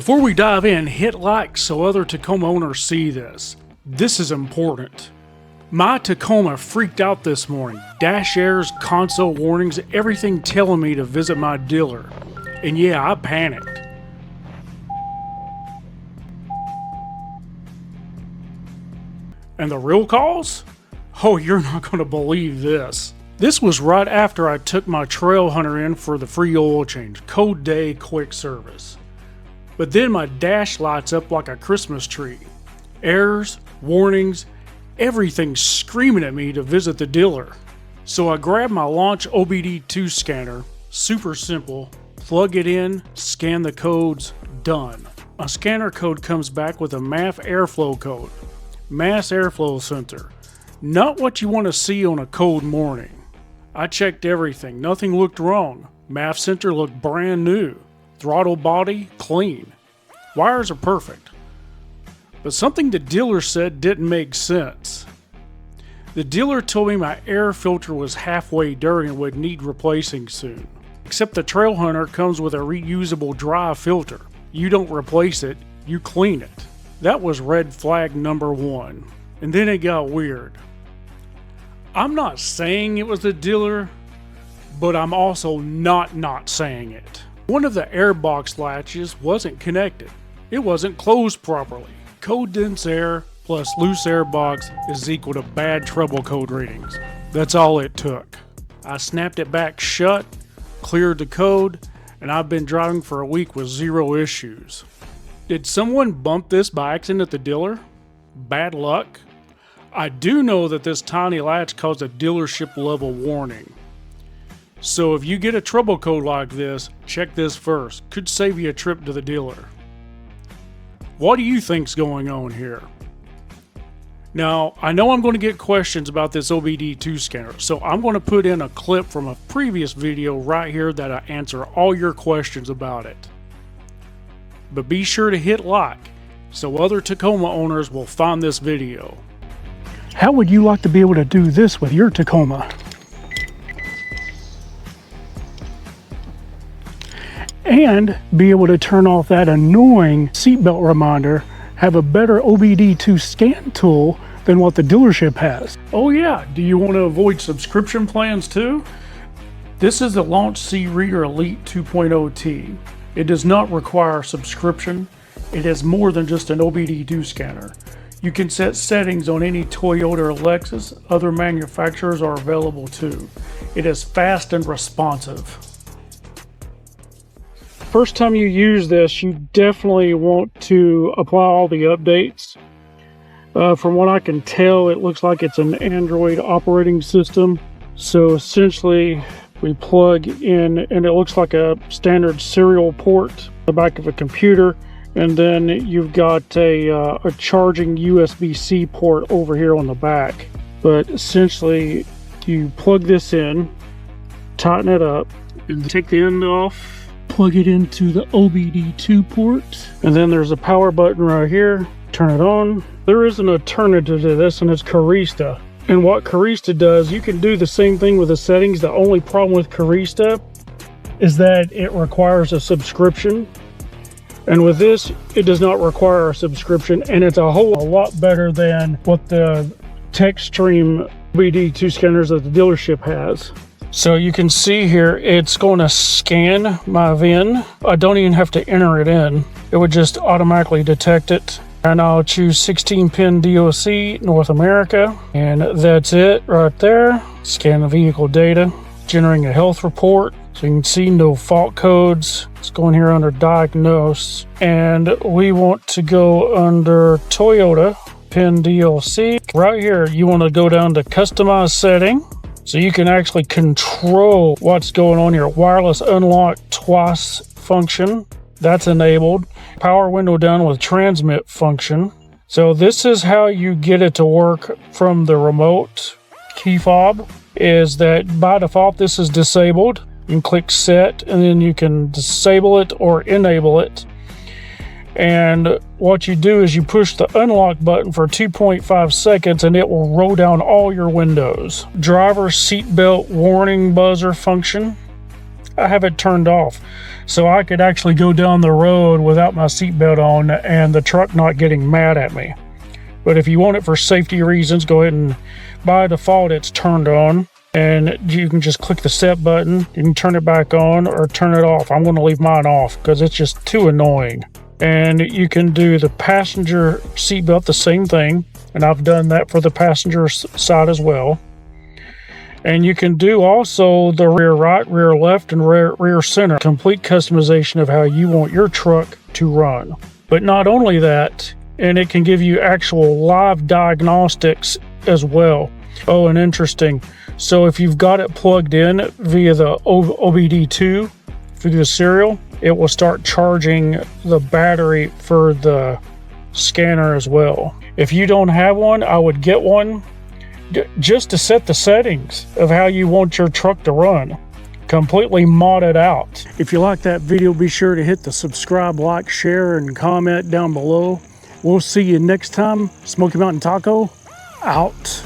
Before we dive in, hit like so other Tacoma owners see this. This is important. My Tacoma freaked out this morning. Dash errors, console warnings, everything telling me to visit my dealer. And yeah, I panicked. And the real cause? Oh, you're not going to believe this. This was right after I took my Trailhunter in for the free oil change, code day quick service. But then my dash lights up like a Christmas tree. Errors, warnings, everything screaming at me to visit the dealer. So I grabbed my Launch OBD2 scanner, super simple, plug it in, scan the codes, done. My scanner code comes back with a MAF airflow code, mass airflow sensor. Not what you want to see on a cold morning. I checked everything, nothing looked wrong. MAF sensor looked brand new. Throttle body, clean. Wires are perfect. But something the dealer said didn't make sense. The dealer told me my air filter was halfway dirty and would need replacing soon. Except the Trailhunter comes with a reusable dry filter. You don't replace it, you clean it. That was red flag number one. And then it got weird. I'm not saying it was the dealer, but I'm also not saying it. One of the airbox latches wasn't connected. It wasn't closed properly. Code dense air plus loose airbox is equal to bad trouble code readings. That's all it took. I snapped it back shut, cleared the code, and I've been driving for a week with zero issues. Did someone bump this by accident at the dealer? Bad luck? I do know that this tiny latch caused a dealership level warning. So if you get a trouble code like this, check this first. Could save you a trip to the dealer. What do you think's going on here? Now, I know I'm going to get questions about this OBD2 scanner, so I'm going to put in a clip from a previous video right here that I answer all your questions about it. But be sure to hit like so other Tacoma owners will find this video. How would you like to be able to do this with your Tacoma? And be able to turn off that annoying seatbelt reminder, have a better OBD2 scan tool than what the dealership has. Oh yeah, do you want to avoid subscription plans too? This is the Launch C Reader Elite 2.0T. It does not require subscription. It has more than just an OBD2 scanner. You can set settings on any Toyota or Lexus. Other manufacturers are available too. It is fast and responsive. First time you use this, you definitely want to apply all the updates. From what I can tell, it looks like it's an Android operating system. So essentially, we plug in, and it looks like a standard serial port, the back of a computer, and then you've got a charging USB-C port over here on the back. But essentially, you plug this in, tighten it up, and take the end off. Plug it into the OBD2 port, and then there's a power button right here. Turn it on. There is an alternative to this, and it's Carista. And what Carista does, you can do the same thing with the settings. The only problem with Carista is that it requires a subscription, and with this it does not require a subscription, and it's a whole lot better than what the TechStream OBD2 scanners that the dealership has. So you can see here, it's going to scan my VIN. I don't even have to enter it in. It would just automatically detect it. And I'll choose 16-pin DOC, North America. And that's it right there. Scan the vehicle data, generating a health report. So you can see no fault codes. Let's go in here under diagnose. And we want to go under Toyota, pin DOC. Right here, you want to go down to customize setting. So you can actually control what's going on here. Wireless unlock twice function, that's enabled. Power window down with transmit function. So this is how you get it to work from the remote key fob, is that by default this is disabled. You can click set and then you can disable it or enable it. And what you do is you push the unlock button for 2.5 seconds and it will roll down all your windows. Driver seatbelt warning buzzer function. I have it turned off. So I could actually go down the road without my seatbelt on and the truck not getting mad at me. But if you want it for safety reasons, go ahead and by default it's turned on. And you can just click the set button. You can turn it back on or turn it off. I'm going to leave mine off because it's just too annoying. And you can do the passenger seatbelt the same thing. And I've done that for the passenger side as well. And you can do also the rear right, rear left, and rear center. Complete customization of how you want your truck to run. But not only that, and it can give you actual live diagnostics as well. Oh, and interesting. So if you've got it plugged in via the OBD2 through the serial, it will start charging the battery for the scanner as well. If you don't have one, I would get one just to set the settings of how you want your truck to run. Completely mod it out. If you like that video, be sure to hit the subscribe, like, share, and comment down below. We'll see you next time. Smoky Mountain Taco, out.